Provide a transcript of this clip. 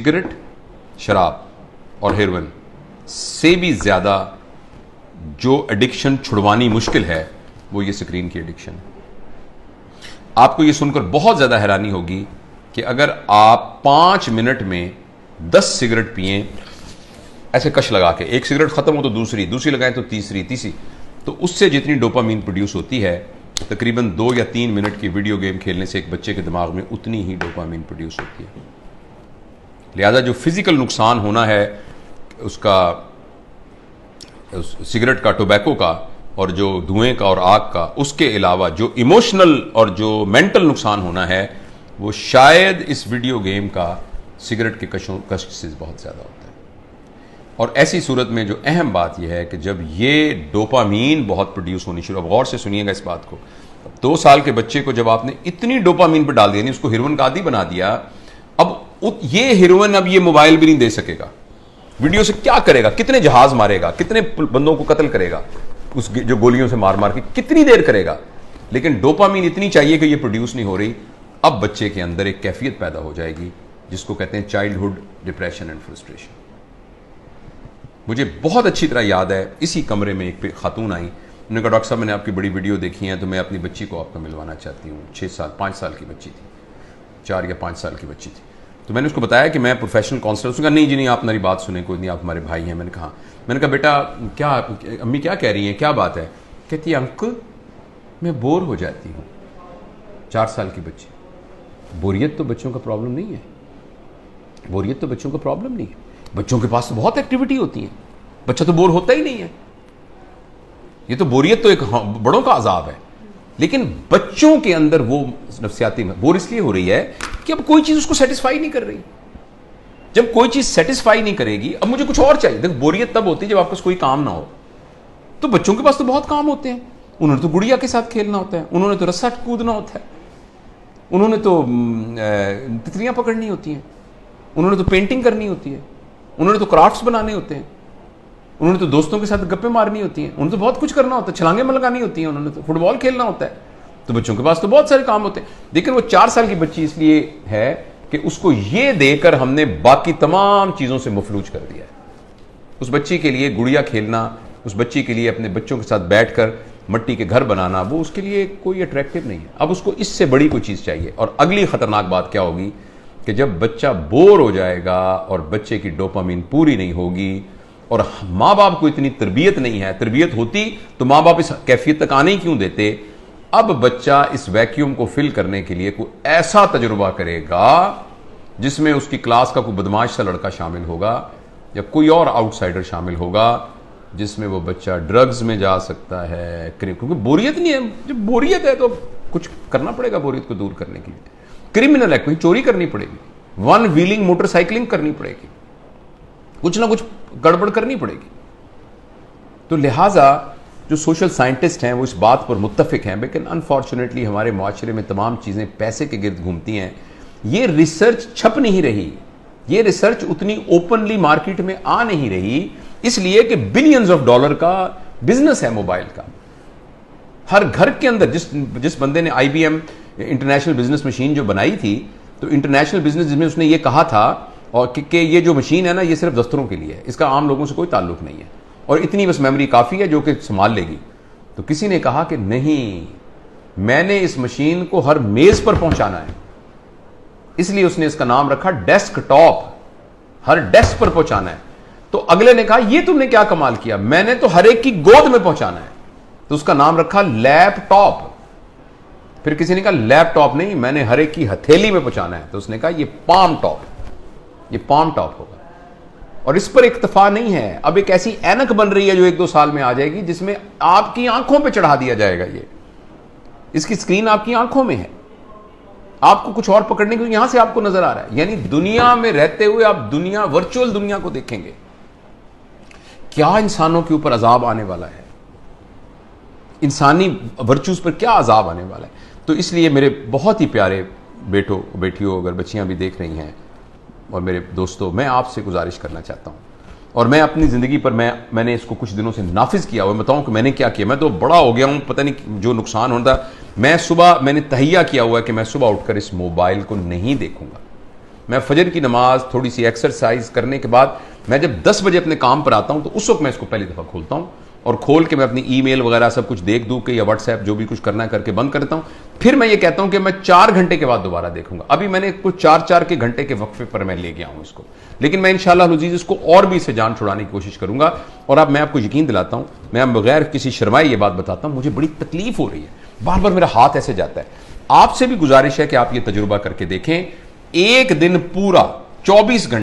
Cigarette, शराब और heroin से भी ज्यादा जो एडिक्शन छुड़वानी मुश्किल है वो ये स्क्रीन की एडिक्शन है। आपको ये सुनकर बहुत ज्यादा हैरानी होगी कि अगर आप 5 मिनट में 10 सिगरेट पिए, ऐसे कश लगा के, एक सिगरेट खत्म हो तो दूसरी, दूसरी लगाएं तो तीसरी, तो उससे जितनी डोपामीन प्रोड्यूस होती है तकरीबन 2 या 3 मिनट की वीडियो गेम खेलने से एक बच्चे के दिमाग में उतनी ही डोपामीन प्रोड्यूस होती है। लिहाजा जो फिजिकल नुकसान होना है उसका, सिगरेट का, टोबैको का और जो धुएं का और आग का, उसके अलावा जो इमोशनल और जो मेंटल नुकसान होना है वो शायद इस वीडियो गेम का सिगरेट के कष्ट से बहुत ज्यादा होता है। और ऐसी सूरत में जो अहम बात यह है कि जब ये डोपामीन बहुत प्रोड्यूस होनी शुरू, अब गौर से सुनिएगा इस बात को, 2 साल के बच्चे को जब आपने इतनी डोपामीन पर डाल दिया, उसको हेरोइन का आदी बना दिया, अब ये हेरोइन अब ये मोबाइल भी नहीं दे सकेगा, वीडियो से क्या करेगा, कितने जहाज मारेगा, कितने बंदों को कत्ल करेगा उस जो गोलियों से मार मार के, कितनी देर करेगा, लेकिन डोपामीन इतनी चाहिए कि ये प्रोड्यूस नहीं हो रही। अब बच्चे के अंदर एक कैफियत पैदा हो जाएगी जिसको कहते हैं चाइल्डहुड डिप्रेशन एंड फ्रस्ट्रेशन। मुझे बहुत अच्छी तरह याद है, इसी कमरे में एक खातून आई, उन्होंने कहा डॉक्टर साहब मैंने आपकी बड़ी वीडियो देखी है तो मैं अपनी बच्ची को आपको मिलवाना चाहती हूँ। 5 साल की बच्ची थी, 4 या 5 साल की बच्ची थी। तो मैंने उसको बताया कि मैं प्रोफेशनल काउंसलर। उसने कहा नहीं जी नहीं, आप मेरी बात सुने, कोई नहीं, आप हमारे भाई हैं। मैंने कहा बेटा क्या, अम्मी क्या कह रही हैं, क्या बात है? कहती है अंकल मैं बोर हो जाती हूँ। 4 साल की बच्ची। बोरियत तो बच्चों का प्रॉब्लम नहीं है, बोरियत तो बच्चों का प्रॉब्लम नहीं है, बच्चों के पास तो बहुत एक्टिविटी होती है, बच्चा तो बोर होता ही नहीं है। ये तो बोरियत तो एक बड़ों का अजाब है, लेकिन बच्चों के अंदर वो नफ्सियाती बोर इसलिए हो रही है कि अब कोई चीज उसको सेटिस्फाई नहीं कर रही। जब कोई चीज सेटिस्फाई नहीं करेगी, अब मुझे कुछ और चाहिए। देखो बोरियत तब होती है जब आपके पास कोई काम ना हो। तो बच्चों के पास तो बहुत काम होते हैं, उन्होंने तो गुड़िया के साथ खेलना होता है, उन्होंने तो रस्सा कूदना होता है, उन्होंने तो तितलियां पकड़नी होती हैं, उन्होंने तो पेंटिंग करनी होती है, उन्होंने तो क्राफ्ट्स बनाने होते हैं, उन्होंने तो दोस्तों के साथ गप्पे मारनी होती हैं, उन्होंने तो बहुत कुछ करना होता है, छलांगे लगानी होती हैं, उन्होंने तो फुटबॉल खेलना होता है। तो बच्चों के पास तो बहुत सारे काम होते हैं। लेकिन वो 4 साल की बच्ची इसलिए है कि उसको ये देकर हमने बाकी तमाम चीजों से मफलूज कर दिया है। उस बच्ची के लिए गुड़िया खेलना, उस बच्ची के लिए अपने बच्चों के साथ बैठकर मट्टी के घर बनाना, वो उसके लिए कोई अट्रैक्टिव नहीं है। अब उसको इससे बड़ी कोई चीज चाहिए। और अगली खतरनाक बात क्या होगी कि जब बच्चा बोर हो जाएगा और बच्चे की डोपामीन पूरी नहीं होगी और माँ बाप को इतनी तरबियत नहीं है, तरबियत होती तो माँ बाप इस कैफियत तक आने ही क्यों देते। अब बच्चा इस वैक्यूम को फिल करने के लिए कोई ऐसा तजुर्बा करेगा जिसमें उसकी क्लास का कोई बदमाश सा लड़का शामिल होगा या कोई और आउटसाइडर शामिल होगा, जिसमें वो बच्चा ड्रग्स में जा सकता है, क्योंकि बोरियत नहीं है। जब बोरियत है तो कुछ करना पड़ेगा बोरियत को दूर करने के लिए। क्रिमिनल एक्ट में चोरी करनी पड़ेगी, 1 व्हीलिंग मोटरसाइकिलिंग करनी पड़ेगी, कुछ ना कुछ गड़बड़ करनी पड़ेगी। तो लिहाजा जो सोशल साइंटिस्ट हैं वो इस बात पर मुत्तफिक हैं, लेकिन अनफॉर्चुनेटली हमारे माशरे में तमाम चीजें पैसे के गिर्द घूमती हैं। ये रिसर्च छप नहीं रही, ये रिसर्च उतनी ओपनली मार्केट में आ नहीं रही, इसलिए कि बिलियंस ऑफ डॉलर का बिजनेस है मोबाइल का। हर घर के अंदर जिस बंदे ने IBM इंटरनेशनल बिजनेस मशीन जो बनाई थी, तो इंटरनेशनल बिजनेस जिसमें उसने ये कहा था और कि ये जो मशीन है ना, ये सिर्फ दफ्तरों के लिए है, इसका आम लोगों से कोई ताल्लुक नहीं है और इतनी बस मेमोरी काफी है जो कि संभाल लेगी। तो किसी ने कहा कि नहीं, मैंने इस मशीन को हर मेज पर पहुंचाना है, इसलिए उसने इसका नाम रखा डेस्कटॉप, हर डेस्क पर पहुंचाना है। तो अगले ने कहा ये तुमने क्या कमाल किया, मैंने तो हर एक की गोद में पहुंचाना है, तो उसका नाम रखा लैपटॉप। फिर किसी ने कहा लैपटॉप नहीं, मैंने हर एक की हथेली में पहुंचाना है, तो उसने कहा ये पाम टॉप, ये पाम टॉप होगा। और इस पर इक्तफा नहीं है, अब एक ऐसी ऐनक बन रही है जो 1-2 साल में आ जाएगी जिसमें आपकी आंखों पे चढ़ा दिया जाएगा। ये इसकी स्क्रीन आपकी आंखों में है, आपको कुछ और पकड़ने को यहां से आपको नजर आ रहा है। यानी दुनिया में रहते हुए आप दुनिया, वर्चुअल दुनिया को देखेंगे। क्या इंसानों के ऊपर अजाब आने वाला है, इंसानी वर्चूज पर क्या अजाब आने वाला है। तो इसलिए मेरे बहुत ही प्यारे बेटों बेटियों, अगर बच्चियां भी देख रही हैं और मेरे दोस्तों, मैं आपसे गुजारिश करना चाहता हूं, और मैं अपनी जिंदगी पर मैंने इसको कुछ दिनों से नाफिज किया हुआ। बताऊं कि मैंने क्या किया, मैं तो बड़ा हो गया हूं, पता नहीं जो नुकसान होता। मैंने तहिया किया हुआ है कि मैं सुबह उठकर इस मोबाइल को नहीं देखूंगा। मैं फजर की नमाज, थोड़ी सी एक्सरसाइज करने के बाद मैं जब 10 बजे अपने काम पर आता हूं तो उस वक्त मैं इसको पहली दफा खोलता हूं और खोल के मैं अपनी ईमेल वगैरह सब कुछ देख दूं के या व्हाट्सएप जो भी कुछ करना है करके बंद करता हूं। फिर मैं ये कहता हूं कि मैं 4 घंटे के बाद दोबारा देखूंगा। अभी मैंने कुछ 4-4 के घंटे के वक्फे पर मैं ले गया हूं इसको, लेकिन मैं इंशाअल्लाह अज़ीज़ इसको और भी इससे जान छुड़ाने की कोशिश करूंगा। और अब मैं आपको यकीन दिलाता हूं, मैं बगैर किसी शर्माए ये बात बताता हूं, मुझे बड़ी तकलीफ हो रही है, बार बार मेरा हाथ ऐसे जाता है। आपसे भी गुजारिश है कि आप ये तजुर्बा करके देखें। एक दिन पूरा 24 घंटे